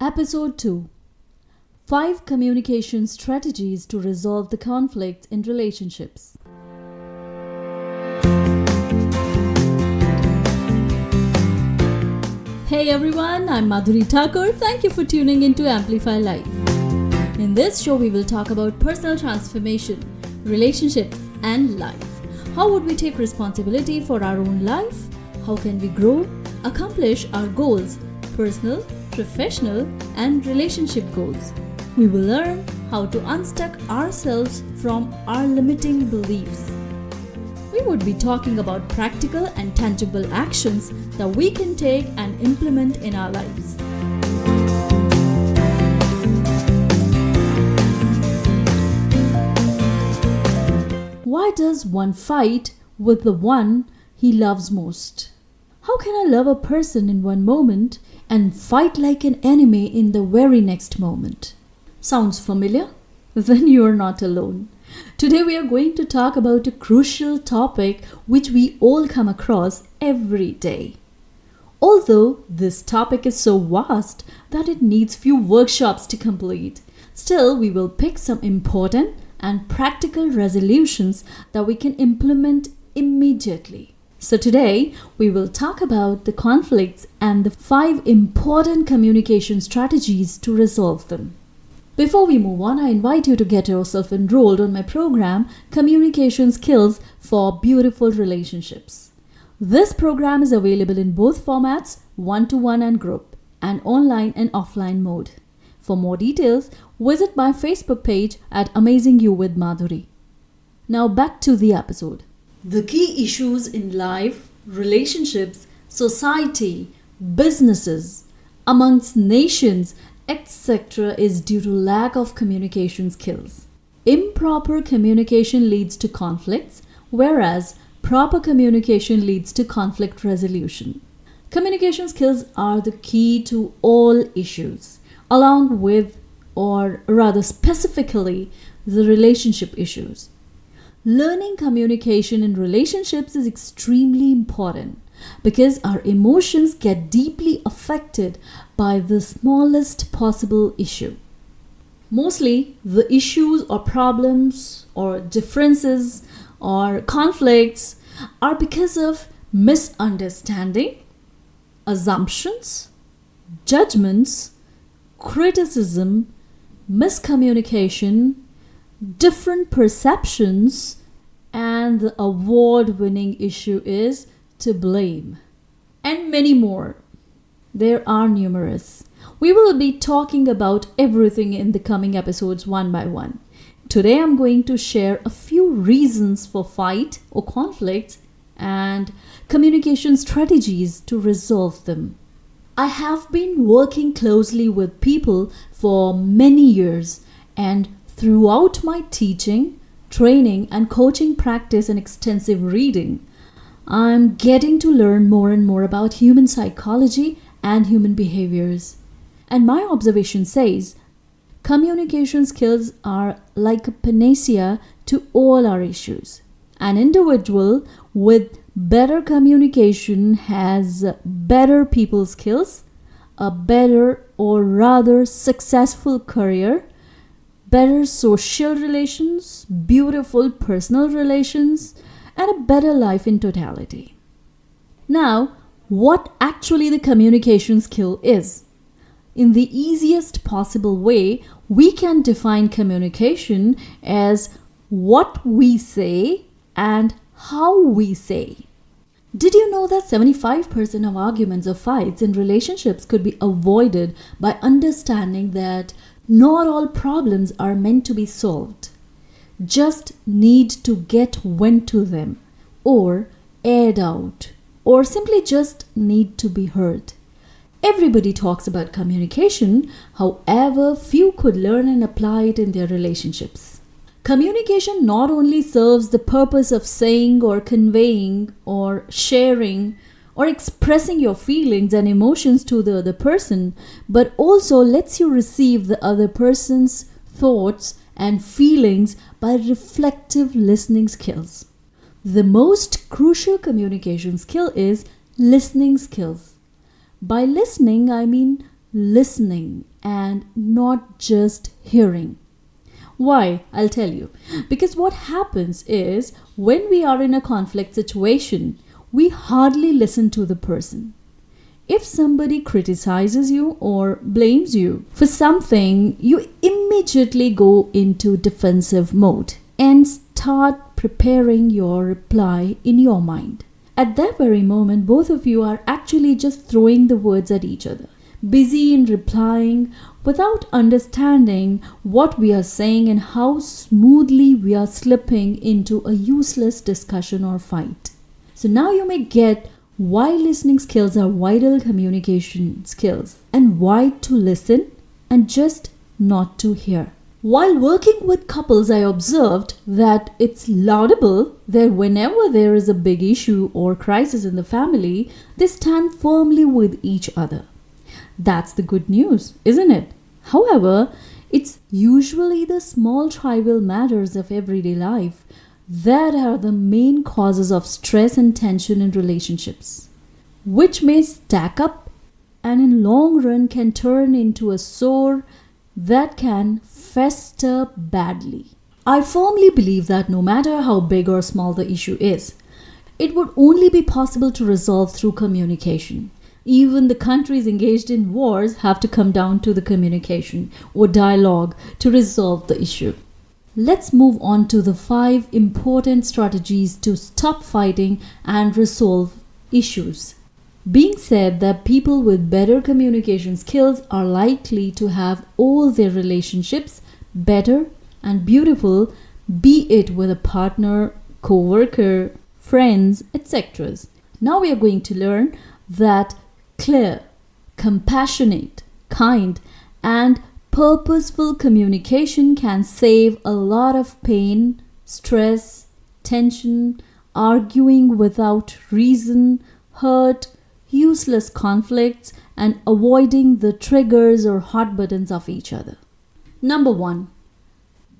Episode 2: 5 Communication Strategies to Resolve the Conflict in Relationships. Hey everyone, I'm Madhuri Thakur. Thank you for tuning in to Amplify Life. In this show, we will talk about personal transformation, relationships, and life. How would we take responsibility for our own life? How can we grow, accomplish our goals, personal, professional, and relationship goals? We will learn how to unstuck ourselves from our limiting beliefs. We would be talking about practical and tangible actions that we can take and implement in our lives. Why does one fight with the one he loves most? How can I love a person in one moment and fight like an enemy in the very next moment? Sounds familiar? Then you are not alone. Today we are going to talk about a crucial topic which we all come across every day. Although this topic is so vast that it needs few workshops to complete, still we will pick some important and practical resolutions that we can implement immediately. So today we will talk about the conflicts and the 5 important communication strategies to resolve them. Before we move on, I invite you to get yourself enrolled on my program, Communication Skills for Beautiful Relationships. This program is available in both formats, one-to-one and group, and online and offline mode. For more details, visit my Facebook page at Amazing You with Madhuri. Now back to the episode. The key issues in life, relationships, society, businesses, amongst nations, etc. is due to lack of communication skills. Improper communication leads to conflicts, whereas proper communication leads to conflict resolution. Communication skills are the key to all issues, along with, or rather specifically, the relationship issues. Learning communication in relationships is extremely important because our emotions get deeply affected by the smallest possible issue. Mostly, the issues or problems or differences or conflicts are because of misunderstanding, assumptions, judgments, criticism, miscommunication, different perceptions, and the award-winning issue is to blame, and many more. There are numerous. We will be talking about everything in the coming episodes one by one. Today I'm going to share a few reasons for fight or conflicts and communication strategies to resolve them. I have been working closely with people for many years, and throughout my teaching, training, and coaching practice and extensive reading, I'm getting to learn more and more about human psychology and human behaviors. And my observation says, communication skills are like a panacea to all our issues. An individual with better communication has better people skills, a better or rather successful career, better social relations, beautiful personal relations, and a better life in totality. Now, what actually the communication skill is? In the easiest possible way, we can define communication as what we say and how we say. Did you know that 75% of arguments or fights in relationships could be avoided by understanding that not all problems are meant to be solved, just need to get vent to them, or aired out, or simply just need to be heard. Everybody talks about communication, however, few could learn and apply it in their relationships. Communication not only serves the purpose of saying or conveying or sharing or expressing your feelings and emotions to the other person, but also lets you receive the other person's thoughts and feelings by reflective listening skills. The most crucial communication skill is listening skills. By listening, I mean listening and not just hearing. Why? I'll tell you. Because what happens is when we are in a conflict situation, we hardly listen to the person. If somebody criticizes you or blames you for something, you immediately go into defensive mode and start preparing your reply in your mind. At that very moment, both of you are actually just throwing the words at each other, busy in replying without understanding what we are saying and how smoothly we are slipping into a useless discussion or fight. So now you may get why listening skills are vital communication skills and why to listen and just not to hear. While working with couples, I observed that it's laudable that whenever there is a big issue or crisis in the family, they stand firmly with each other. That's the good news, isn't it? However, it's usually the small trivial matters of everyday life that are the main causes of stress and tension in relationships, which may stack up and in long run can turn into a sore that can fester badly. I firmly believe that no matter how big or small the issue is, it would only be possible to resolve through communication. Even the countries engaged in wars have to come down to the communication or dialogue to resolve the issue. Let's move on to the 5 important strategies to stop fighting and resolve issues. Being said that people with better communication skills are likely to have all their relationships better and beautiful, be it with a partner, co-worker, friends, etc. Now we are going to learn that clear, compassionate, kind, and purposeful communication can save a lot of pain, stress, tension, arguing without reason, hurt, useless conflicts, and avoiding the triggers or hot buttons of each other. Number 1.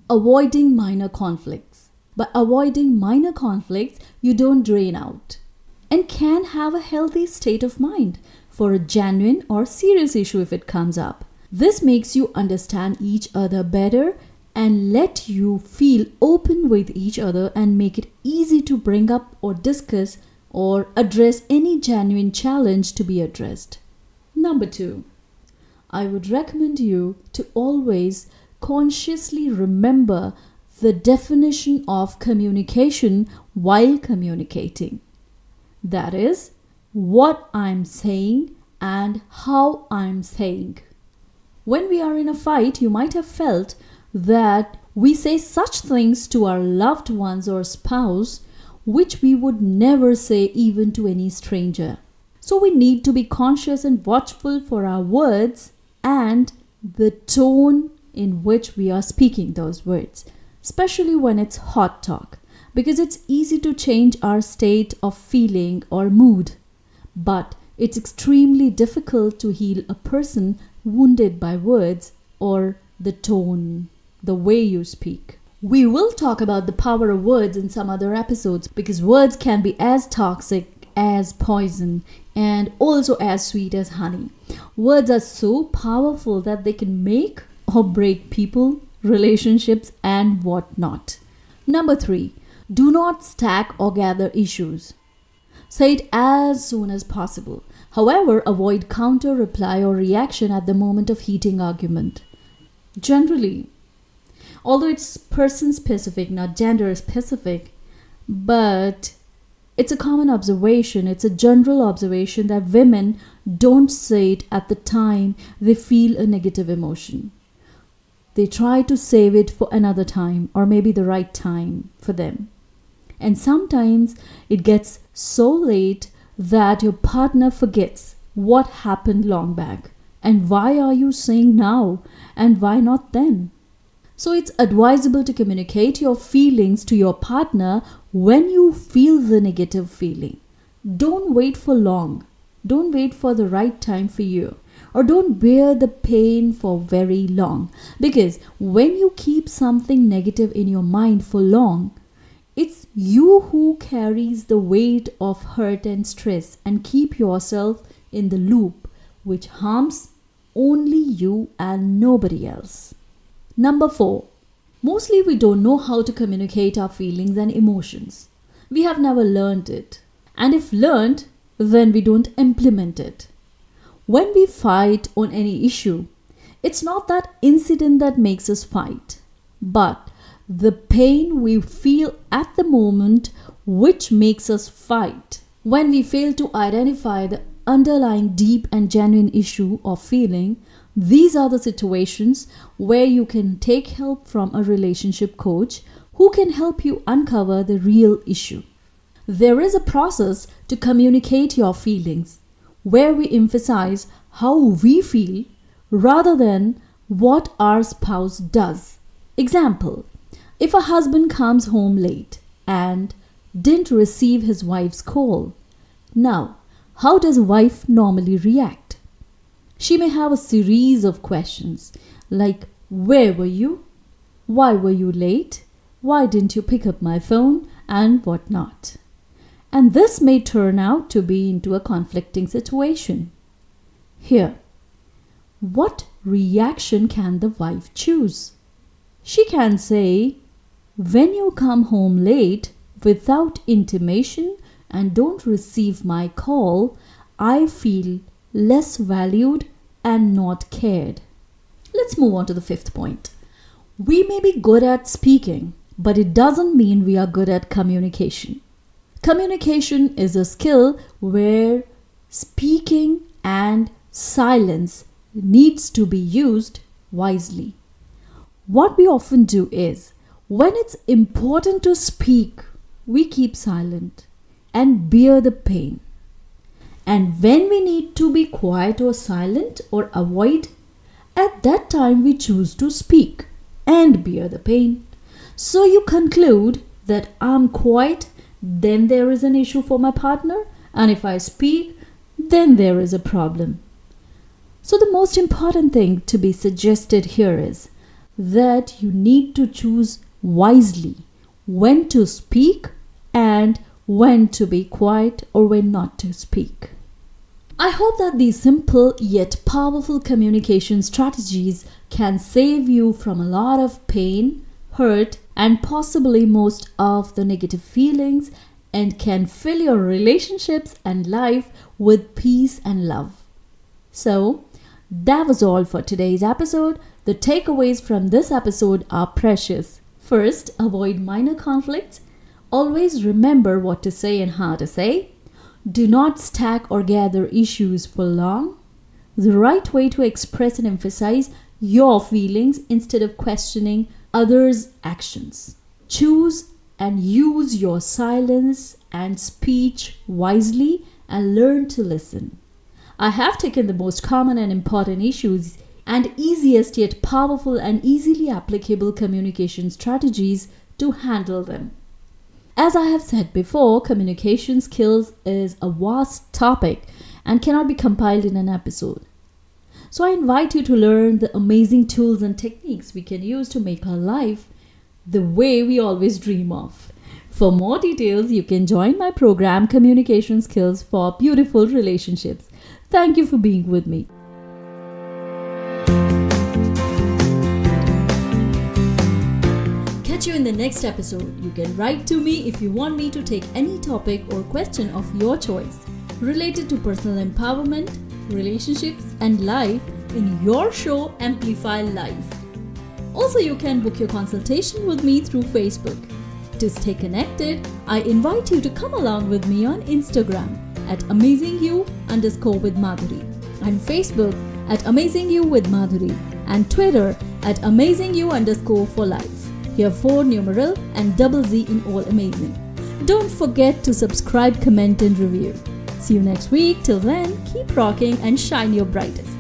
Avoiding minor conflicts. By avoiding minor conflicts, you don't drain out and can have a healthy state of mind for a genuine or serious issue if it comes up. This makes you understand each other better and let you feel open with each other and make it easy to bring up or discuss or address any genuine challenge to be addressed. Number 2, I would recommend you to always consciously remember the definition of communication while communicating. That is, what I'm saying and how I'm saying. When we are in a fight, you might have felt that we say such things to our loved ones or spouse which we would never say even to any stranger. So we need to be conscious and watchful for our words and the tone in which we are speaking those words, especially when it's hot talk, because it's easy to change our state of feeling or mood. But it's extremely difficult to heal a person wounded by words or the tone, the way you speak. We will talk about the power of words in some other episodes because words can be as toxic as poison and also as sweet as honey. Words are so powerful that they can make or break people, relationships, and whatnot. Number 3, do not stack or gather issues. Say it as soon as possible. However, avoid counter reply or reaction at the moment of heating argument. Generally, although it's person specific, not gender specific, but it's a common observation, it's a general observation that women don't say it at the time they feel a negative emotion. They try to save it for another time or maybe the right time for them. And sometimes it gets so late that your partner forgets what happened long back. And why are you saying now? And why not then? So it's advisable to communicate your feelings to your partner when you feel the negative feeling. Don't wait for long. Don't wait for the right time for you. Or don't bear the pain for very long. Because when you keep something negative in your mind for long, it's you who carries the weight of hurt and stress and keep yourself in the loop, which harms only you and nobody else. Number 4. Mostly we don't know how to communicate our feelings and emotions. We have never learned it. And if learned, then we don't implement it. When we fight on any issue, it's not that incident that makes us fight, but the pain we feel at the moment which makes us fight. When we fail to identify the underlying deep and genuine issue or feeling, these are the situations where you can take help from a relationship coach who can help you uncover the real issue. There is a process to communicate your feelings where we emphasize how we feel rather than what our spouse does. Example, if a husband comes home late and didn't receive his wife's call, now, how does a wife normally react? She may have a series of questions like, where were you? Why were you late? Why didn't you pick up my phone? And whatnot. And this may turn out to be into a conflicting situation. Here, what reaction can the wife choose? She can say, when you come home late without intimation and don't receive my call, I feel less valued and not cared. Let's move on to the 5th point. We may be good at speaking, but it doesn't mean we are good at communication. Communication is a skill where speaking and silence needs to be used wisely. What we often do is, when it's important to speak, we keep silent and bear the pain. And when we need to be quiet or silent or avoid, at that time we choose to speak and bear the pain. So you conclude that I'm quiet, then there is an issue for my partner, and if I speak, then there is a problem. So the most important thing to be suggested here is that you need to choose wisely when to speak and when to be quiet or when not to speak. I hope that these simple yet powerful communication strategies can save you from a lot of pain, hurt, and possibly most of the negative feelings, and can fill your relationships and life with peace and love. So, that was all for today's episode. The takeaways from this episode are precious. First, avoid minor conflicts. Always remember what to say and how to say. Do not stack or gather issues for long. The right way to express and emphasize your feelings instead of questioning others' actions. Choose and use your silence and speech wisely and learn to listen. I have taken the most common and important issues and easiest yet powerful and easily applicable communication strategies to handle them. As I have said before, communication skills is a vast topic and cannot be compiled in an episode. So I invite you to learn the amazing tools and techniques we can use to make our life the way we always dream of. For more details, you can join my program, Communication Skills for Beautiful Relationships. Thank you for being with me. Catch you in the next episode. You can write to me if you want me to take any topic or question of your choice related to personal empowerment, relationships, and life in your show Amplify Life. Also, you can book your consultation with me through Facebook. To stay connected, I invite you to come along with me on Instagram at AmazingYou_with_Madhuri, and Facebook at AmazingYouWithMadhuri, and Twitter at AmazingYou_for_life. Here 4 numeral and Z in all amazing. Don't forget to subscribe, comment, and review. See you next week. Till then, keep rocking and shine your brightest.